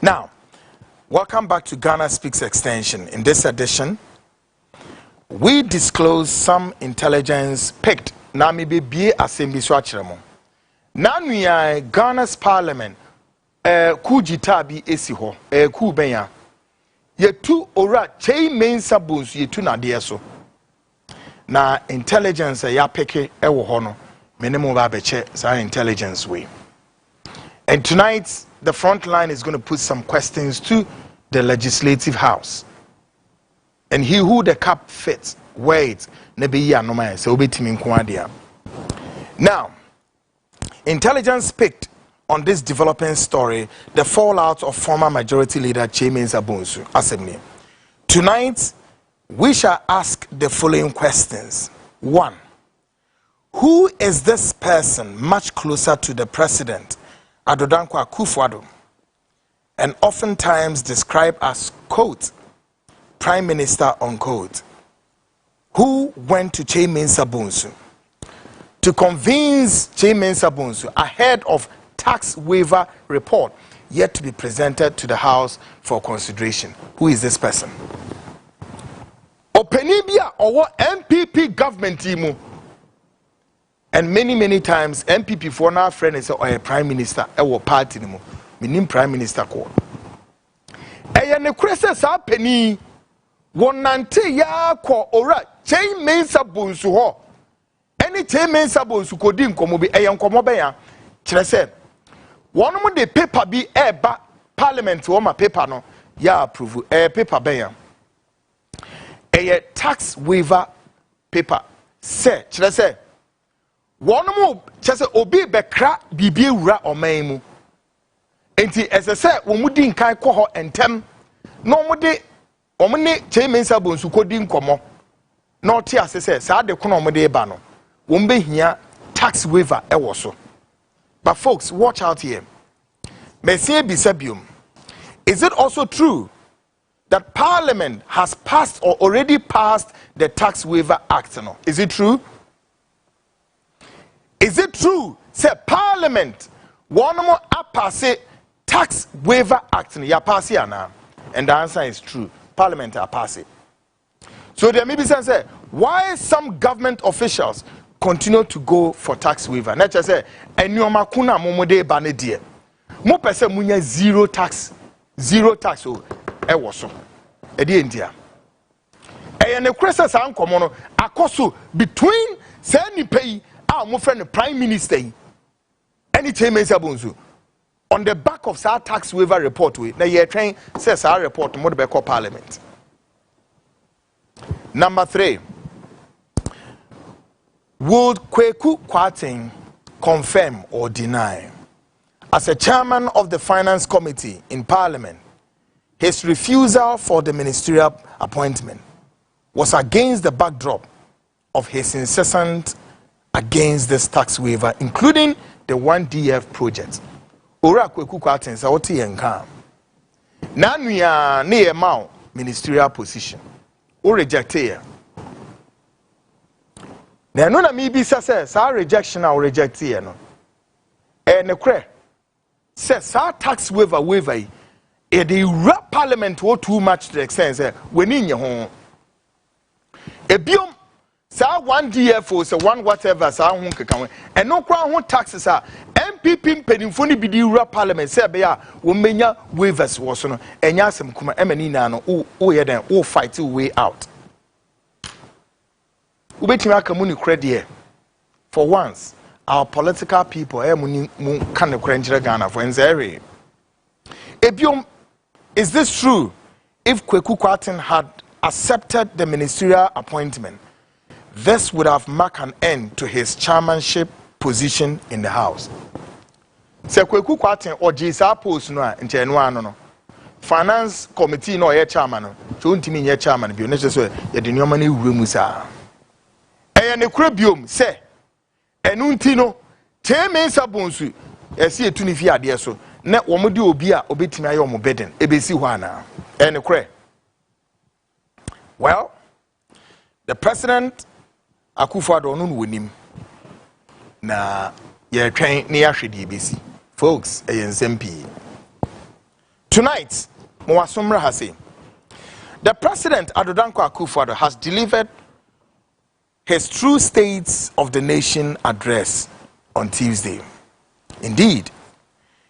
Now, welcome back to Ghana Speaks Extension. In this edition, we disclose some intelligence picked na me be assembly so achiremo. Na nua Ghana's parliament kujita bi esi ho ku benya yetu ora chei mensa bonsu yetu na de so na intelligence ya peke ewo ho no minimum ba beche sa intelligence way. And tonight the front line is going to put some questions to the legislative house, and he who the cap fits wait nebi ya no man so obetimi nko adia. Now, intelligence picked on this developing story the fallout of former majority leader Mensa Bonsu Assembly. Tonight we shall ask the following questions. 1. Who is this person much closer to the president Adodankwa Akufo-Addo, and oftentimes described as quote prime minister unquote, who went to Mensa Bonsu to convince Mensa Bonsu ahead of tax waiver report yet to be presented to the House for consideration? Who is this person? Openibia or MPP government team, and many times MPP for now friend is a prime minister or party anymore. Meaning prime minister call. Eye ne krese sa pani wonante ya ko ora Mensa Bonsu ho. Any Mensa Bonsu kodi nkomo bi eye nkomo be ya kire se wonom de paper bi eba parliament wo ma paper no ya approve paper be ya eye tax waiver paper se kire se wonom kire se obi bekra bibie wura oman mu enti esese wo mudi nkan kɔ hɔ entem no omode omne Mensa Bonsu kodi nkomo na ɔte asese saa de kono omode ba no wo mbe hia tax waiver ɛwɔ so. But folks, watch out here. Messiah Bisabium, is it also true that Parliament has passed or already passed the Tax Waiver Act? No? Is it true? Is it true? Say Parliament, one more pass Tax Waiver Act. Ya pass it now, and the answer is true. Parliament are pass it. So there may be some say why some government officials continue to go for tax waiver. Not just say enyoma kuna momode bane die. Mo pese munya zero tax oh e so. E die ntia. E ne kresa sa nkomo no akoso between say ni pay a mo friend prime minister any Mensa Bonsu on the back of sa tax waiver report we na ye train says our report mo de be call parliament. Number 3. Would Kweku Kwating confirm or deny, as a chairman of the Finance Committee in Parliament, his refusal for the ministerial appointment was against the backdrop of his incessant against this tax waiver, including the 1DF project? Ora Kweku Kwating sa oti yenka. Na nuya ne yema ministerial position. O reject here. Na no na mi bi say sa rejection or reject here no. Ne kre. Say sa tax waiver e dey rap parliament wo too much to the extent say we ni nye ho. Ebiom sa 1DF say one whatever sa ho keka we. E no kra ho taxes a MPP mpanimfo ni bi di rap parliament say be a wo menya waivers wo so no. Enya asem kuma emani na no wo ye den wo fight way out. Ubetimi akamu ni credit. For once, our political people mu kan ne krenjere Ghana for nzere. Ebiom, is this true? If Kweku Kwating had accepted the ministerial appointment, this would have marked an end to his chairmanship position in the House. Se Kweku Kwating oji sa post no a nche no ano no. Finance committee no ye chairman no. So ntimi ye chairman bi o ne so ye de nyoma na wura mu sa. Eye ne kura biom se enu nti no Mensa Bonsu esi etu ni fi ade so na wo mo de obi a obetimi aye wo beden ebesi ho ana ene kura. Well, the president Akufo-Addo no wonim na ye twen ne ya hwede ebesi. Folks, eye nsem pi. Tonight, Mwasumra has said, the President Adodankwa Akufo-Addo has delivered his True States of the Nation address on Tuesday. Indeed,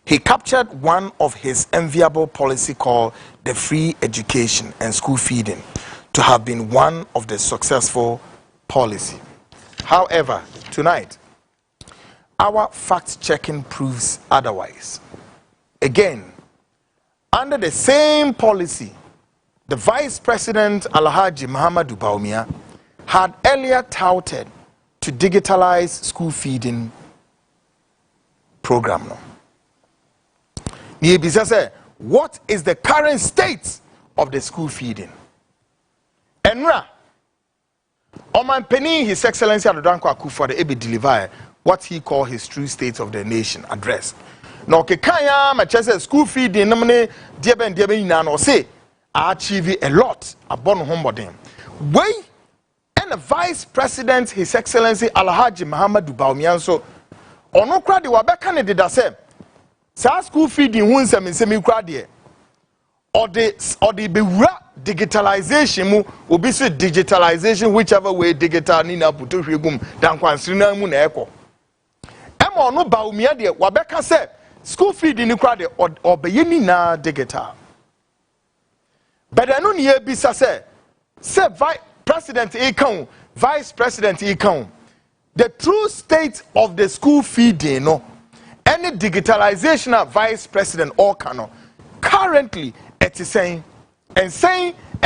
he captured one of his enviable policy called the free education and school feeding to have been one of the successful policy. However, tonight, our fact-checking proves otherwise. Again, under the same policy, the Vice President Alhaji Muhammadu Bawumia had earlier touted to digitalize school feeding program. What is the current state of the school feeding? Enra, Oman Penny, His Excellency Adodankwa Akufo-Addo Ebe deliver what he called his True State of the Nation address. No kekaya machese school feeding namne diebe ina no say achieve a lot abon hombodin. Way and the Vice President His Excellency Alhaji Muhammadu Bawumia so ono kra de wabeka ne deda say sa school feeding hu nsem kra de or the bewura digitalization mu obi say digitalization whichever way digital ni na puto hwegum dan kwansiri na mu na ekọ ema ono Bawumia de wabeka say school feeding ni kra de obeye ni na digital. But I know ni ebisa say President Ekon, Vice President Ekon, the true state of the school feeding no any digitalization of Vice President Okano currently it is saying and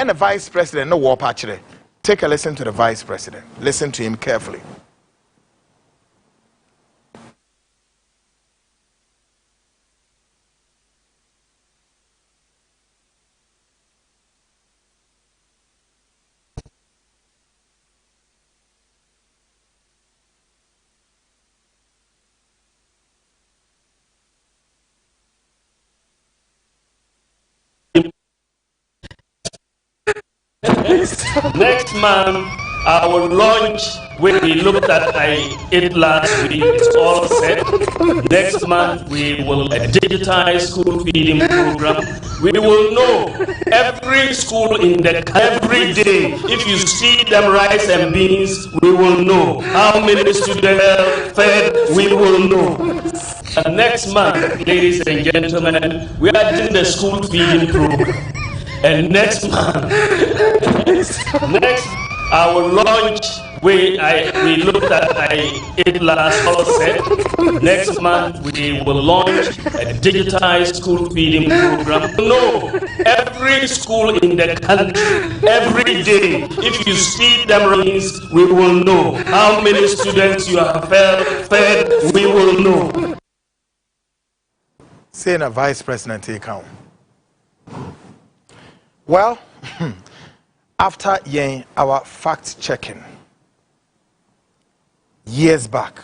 the Vice President no war patchere. Take a listen to the Vice President. Listen to him carefully. Next month, I will launch when we looked at it last week. It's all set. Next month, we will digitize school feeding program. We will know every school in the every day. If you see them rice and beans, we will know how many students fed. We will know. And next month, ladies and gentlemen, we are doing the school feeding program. And next month, I will launch we looked at it last all set. Next month we will launch a digitized school feeding program. No, every school in the country, every day, if you see them rings, we will know how many students you have fed, we will know. Saying a Vice President Ekon. Well, after our fact checking years back,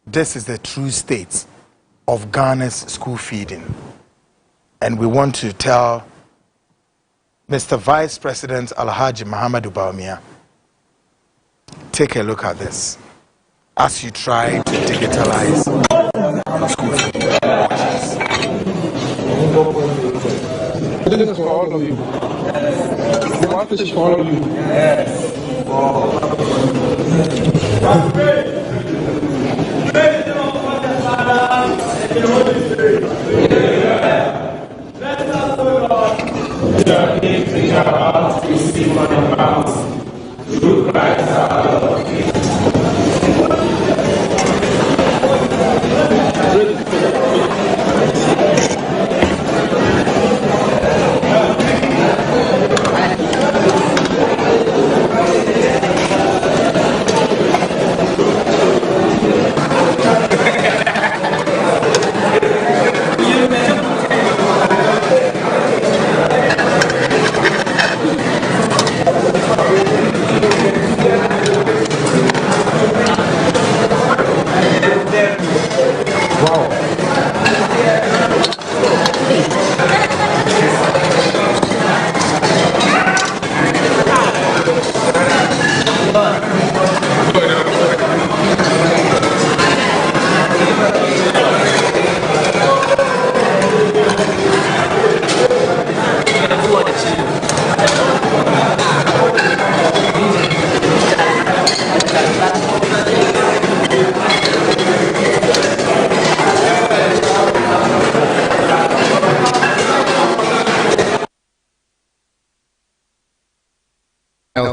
this is the true state of Ghana's school feeding. And we want to tell Mr. Vice President Alhaji Muhammadu Bawumia, take a look at this as you try to digitalize school feeding. This is for all of you. The one is for all of you. Yes.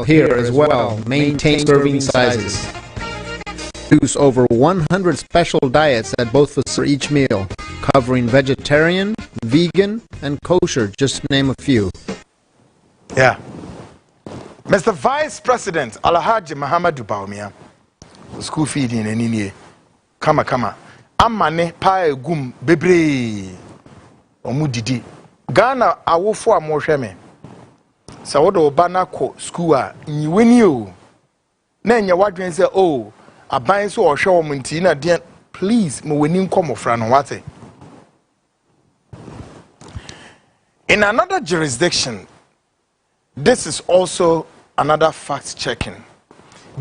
here as well. Maintain serving sizes. Produce over 100 special diets at both facilities for each meal, covering vegetarian, vegan, and kosher, just to name a few. Yeah. Mr. Vice President Alhaji Muhammadu Bawumia, school feeding and in kama amane pa egum bebre omudidi Ghana awofo amohwe me sa wodo oba na ko school a nyiweni o na enya wadwen say oh aban so ohwe wo mnti na de please mo weni nkomofra no wate. In another jurisdiction, this is also another fact checking,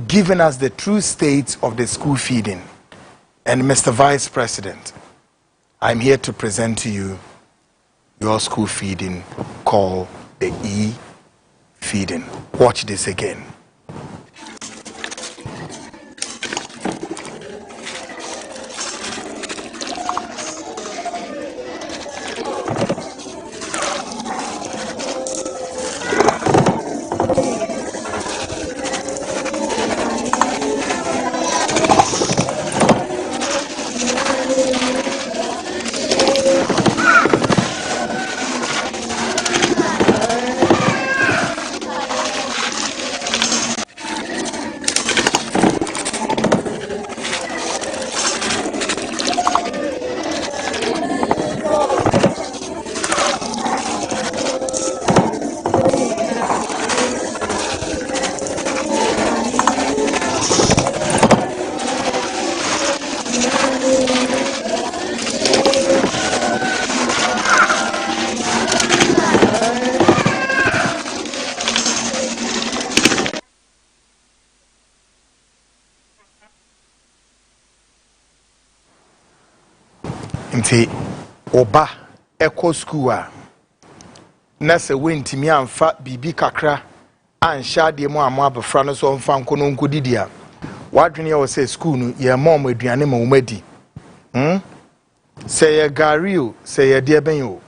giving us the true state of the school feeding. And Mr. Vice President, I'm here to present to you your school feeding called the E-feeding. Watch this again. Nti oba echo school a na se wentimi amfa bibi kakra ansha de mu amo abafra no so mfa nkono nkodi a wadwene ye say school no ye mom aduane ma womadi say ye gari o say ye de ben o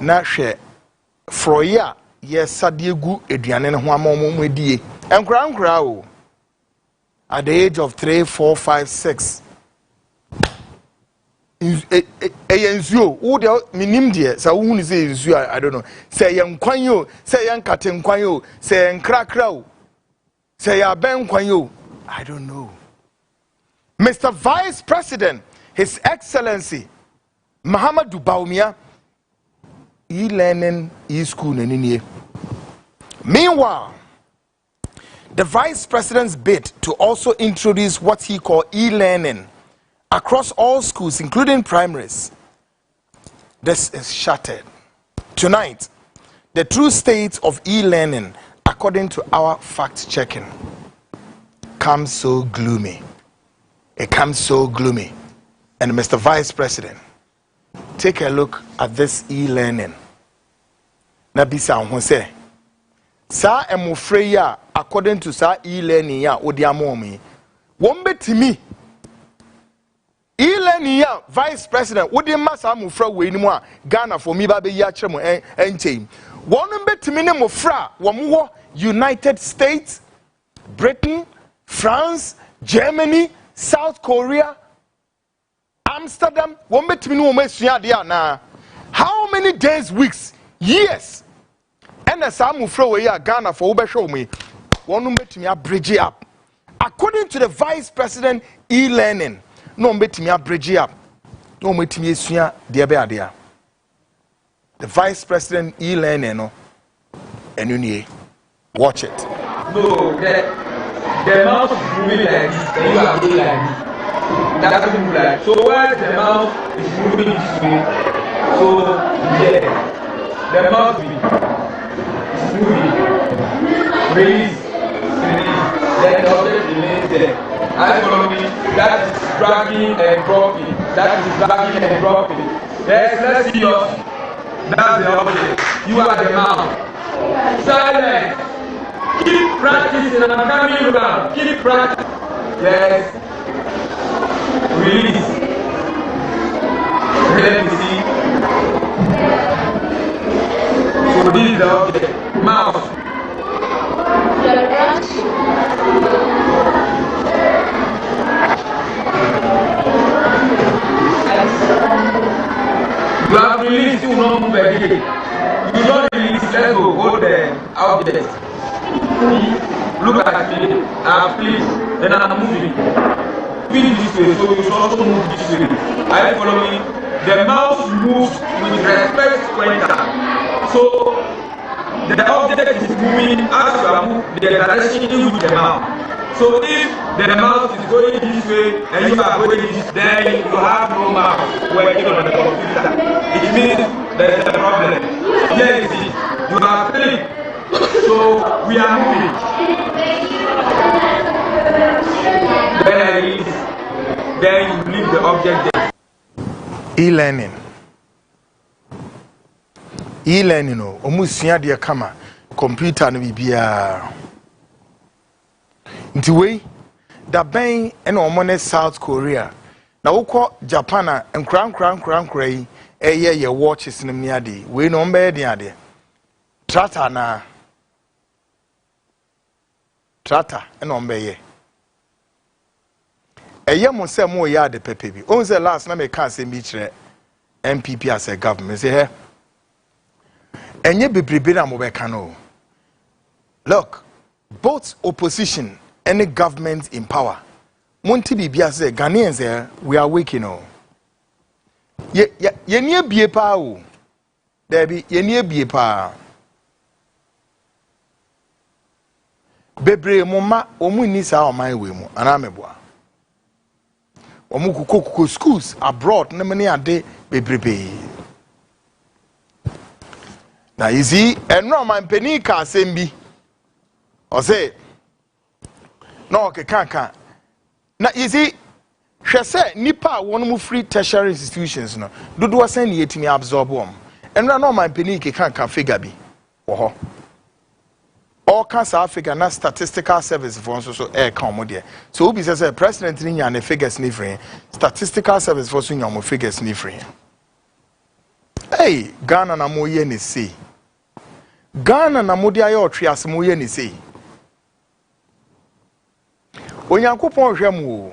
na hwe froya ye sade gu aduane no ho amom adie enkra o at the age of 3, 4, 5, 6 enzuo wo de minim de sa wo hunu say enzuo I don't know say yankwan yo say yankatenkwan yo say nkrakra o say ya benkwan yo I don't know. Mr. Vice President, His Excellency Muhammadu Bawumia, e-learning e-school neniye. Meanwhile, the Vice President's bid to also introduce what he called e-learning across all schools, including primaries, this is shattered. Tonight, the true state of e-learning, according to our fact-checking, comes so gloomy. It comes so gloomy. And Mr. Vice President, take a look at this e-learning. Nabisa Jose, sa emufreya according to sa e-learning ya odiamomi. Wombe timi e-learning ya Vice President wodi masa amufra we ni mu a Ghana for me ba be ya kire mu enche. Wonumbe timi ne mufra wo United States, Britain, France, Germany, South Korea, Amsterdam, how many days, weeks, years? And as I'm from Ghana for show me, one bridge up. According to the Vice President, e-learning, no bridge up. No the Vice President, e-learning, no, and you watch it. No, the mouth is moving like this, then you are going like this. That's what you like. So where the mouth is moving this way, so yeah, the mouth is moving. Release. Then the object remains there. As for me, that is dragging and dropping. That is dragging and dropping. Yes, let's see yours. That's the object. You are the mouth. Silence. Keep practicing and I'm coming around. Keep practicing. Yes. Release. Let me see. So this is the object. Mouth. You have released, you not move again. You don't release, let's go, hold the object. Look at me, please, then I'm moving. Spin this way, so you should also move this way. Are you following? The mouse moves with respect to pointer. So the object is moving as you are moving the direction with the mouse. So if the mouse is going this way and you are going this, then you have no mouse working on the computer. It means there is a problem. Here it is. You have clicked. So we are moving. Then you leave the object there. E-learning. E-learning no. Omusia dia kama computer no bibia. Nti wei da ben ena omone South Korea. Na wokọ Japan a nkran yi ye watches nim ni ade. Wei no mbe de ade. Trata ena ombe ye. Eye mo se mo ya de pepe bi. On say last na me kan se mi kire MPP as a government say he. Enye bebrebe na mo be kan o. Look, both opposition and the government in power. Monti bibia say Ghanaians we are waking o. Ye nie bie pa o. There be ye nie bie pa. Bebre mo ma omu ni sa o man we mu ana meboa. Omu kuko schools abroad na many ade bebrebe. Na izi enro man peni ka sembi. O say no keka na izi hwese nipa won mu free tertiary institutions no dodo wasan ni yetimi absorb wom. Enro no man peni keka figure bi wo ho. All Cancer Africa na statistical service for so come there. So Obi says president ni nya figures ni free. Statistical service for so nya mo figures ni free. Hey, Ghana na mo ye ni say. Ghana na mo dia ye otwe asemo ye ni say. Onyankopon hwem.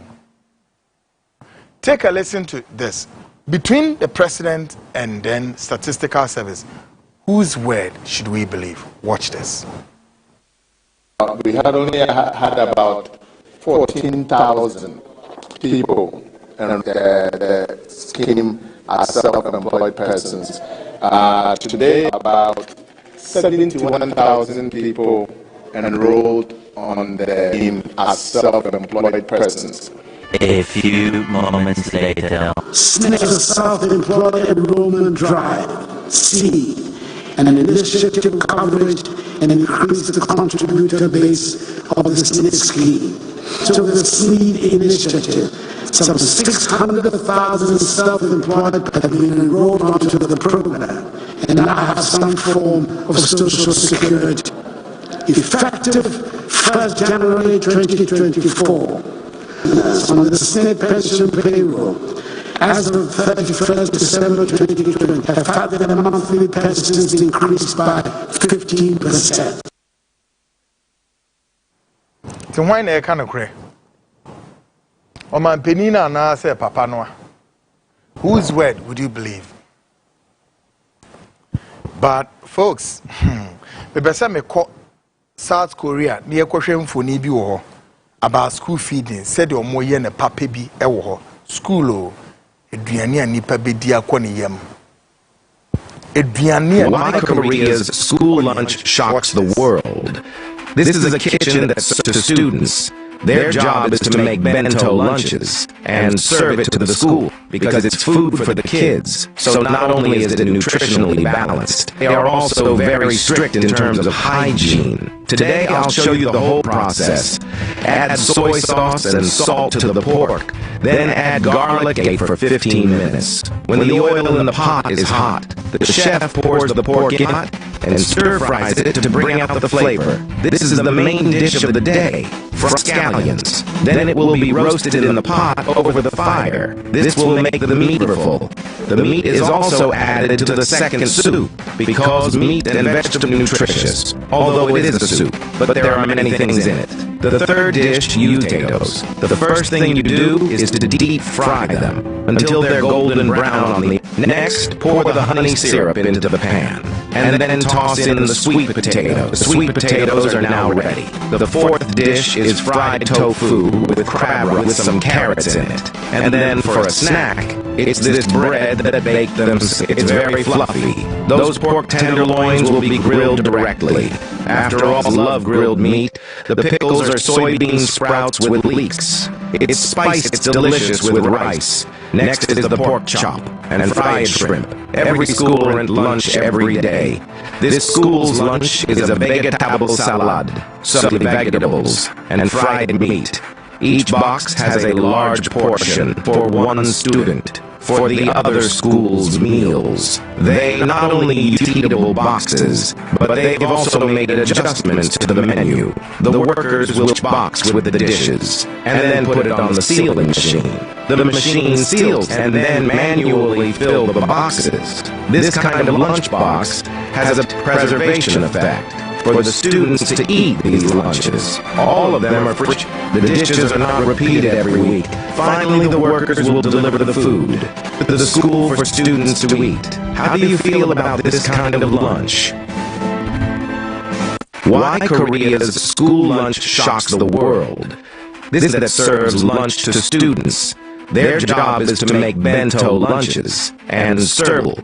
Take a listen to this. Between the president and then statistical service, whose word should we believe? Watch this. We had only had about 14,000 people in the scheme as self-employed persons. Today, about 71,000 people enrolled on the scheme as self-employed persons. A few moments later. Snake a self-employed enrollment drive. C. An initiative coverage and increase the contributor base of the SNP scheme. To the SNP initiative, some 600,000 self-employed have been enrolled onto the program and now have some form of social security. Effective 1st January 2024, on the SNP pension payroll, as of 31st December 2020, have had their monthly pensions increased by 15%. So why na kind of cray? O man penina na say papa noa. Whose word would you believe? But folks, me besa me call South Korea near kwahwe mfoni bi wo ho about school feeding said o moye ne papa bi e wo ho school o eduane anipa bedi akone yam eduane Why Korea's school lunch shocks the world. This is a kitchen that serves to students. Their job is to make bento lunches and serve it to the school because it's food for the kids. So not only is it nutritionally balanced, they are also very strict in terms of hygiene. Today I'll show you the whole process. Add soy sauce and salt to the pork. Then add garlic for 15 minutes. When the oil in the pot is hot, the chef pours the pork in and stir-fries it to bring out the flavor. This is the main dish of the day, scallions. Then it will be roasted in the pot over the fire. This will make the meat flavorful. The meat is also added to the second soup because meat and vegetable nutritious. although it is a soup, but there are many things in it. The third dish, potatoes. The first thing you do is to deep fry them until they're golden brown on the. Next, pour the honey syrup into the pan, and then toss in the sweet potatoes. The sweet potatoes are now ready. The fourth dish is fried tofu with crab with some carrots in it. And then for a snack, it's this bread that baked them. It's very fluffy. Those pork tenderloins will be grilled directly. After all, love grilled meat. The pickles are soybean sprouts with leeks. It's spiced, it's delicious with rice. Next is the pork chop and fried shrimp. Every school rent lunch every day. This school's lunch is a vegetable salad, some vegetables, and fried meat. Each box has a large portion for one student. For the other school's meals, they not only use eatable boxes, but they've also made adjustments to the menu. The workers will box with the dishes, and then put it on the sealing machine. The machine seals and then manually fills the boxes. This kind of lunchbox has a preservation effect for the students to eat these lunches. All of them are fresh. The dishes are not repeated every week. Finally, the workers will deliver the food to the school for students to eat. How do you feel about this kind of lunch? Why Korea's school lunch shocks the world? This that serves lunch to students. Their job is to make bento lunches and serve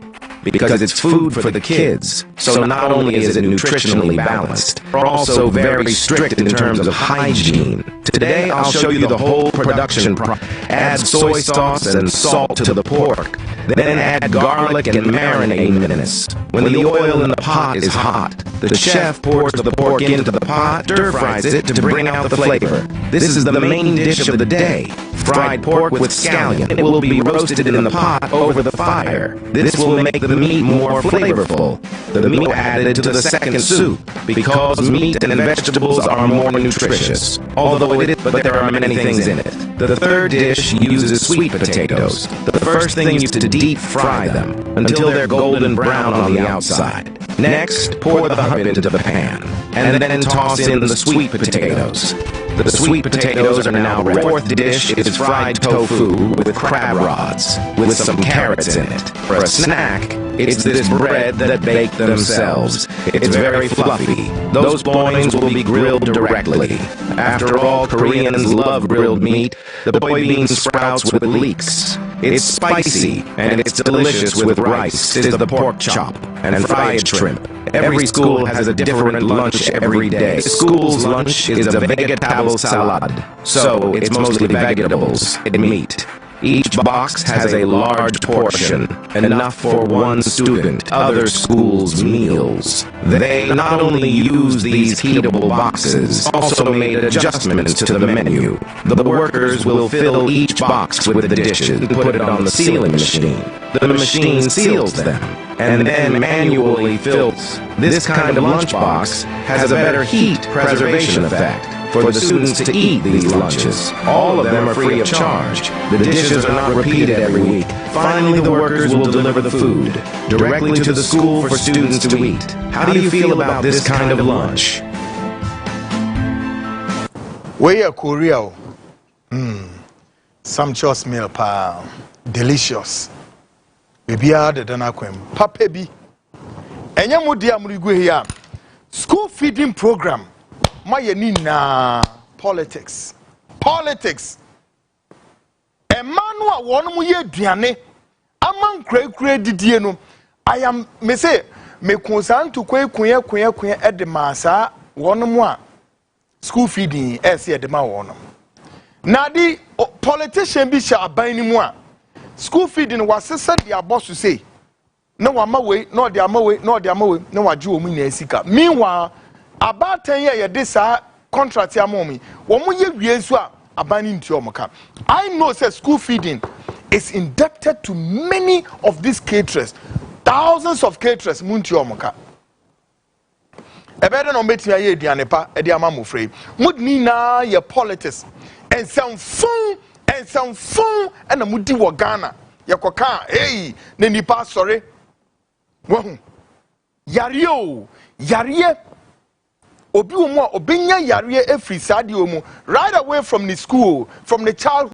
because it's food for the kids. So not only is it nutritionally balanced, they're also very strict in terms of hygiene. Today I'll show you the whole production process. Add soy sauce and salt to the pork. Then add garlic and marinate minutes. When the oil in the pot is hot, the chef pours the pork into the pot, stir-fries it to bring out the flavor. This is the main dish of the day. Fried pork with scallion. It will be roasted in the pot over the fire. This will make the meat more flavorful. The meat added to the second soup because meat and vegetables are more nutritious. Although but there are many things in it. The third dish uses sweet potatoes. The first thing is to deep fry them until they're golden brown on the outside. Next, pour the honey into the pan, and then toss in the sweet potatoes. The sweet potatoes are now ready. The fourth dish is fried tofu with crab rods, with some carrots in it. For a snack, it's this bread that baked themselves. It's very fluffy. Those loins will be grilled directly. After all, Koreans love grilled meat. The soybean sprouts with leeks. It's spicy, and it's delicious with rice. It is the pork chop and fried shrimp. Every school has a different lunch every day. The school's lunch is a vegetable salad, so it's mostly vegetables and meat. Each box has a large portion, enough for one student. Other schools' meals. They not only use these heatable boxes, also made adjustments to the menu. The workers will fill each box with the dishes and put it on the sealing machine. The machine seals them and then manually fills. This kind of lunchbox has a better heat preservation effect for the students to eat these lunches. All of them are free of charge. The dishes are not repeated every week. Finally, the workers will deliver the food directly to the school for students to eat. How do you feel about this kind of lunch? We are Korea. Sumptuous meal pa. Delicious. Baby are the danakwem. Papa bi. Enya mudi amurigu here. School feeding program. Mayenina politics. Emmanuel wonu ye aduane aman kure didie no. I am me say me konsantu kwe edemasa wonu mu a school feeding ese edema wonu. Na di politician bi sha aban ni mu a school feeding wasese dia boss say na wama we na odi ama we na waje omu na esika. Meanwhile about 10 years, this contract ya mommy. Womu ye wiesu a abani nti omoka. I know say school feeding is indebted to many of these caterers. Thousands of caterers munti omoka. Ebede no beti ya ye aduane pa e de ama mofrey. Mudni na ye politics. And some fun and a mudi wo Ghana. Ye koka hey ne nipa sorry. Wo yariye obi wo mu a obinya yare efiri saa de omu right away from the school, from the child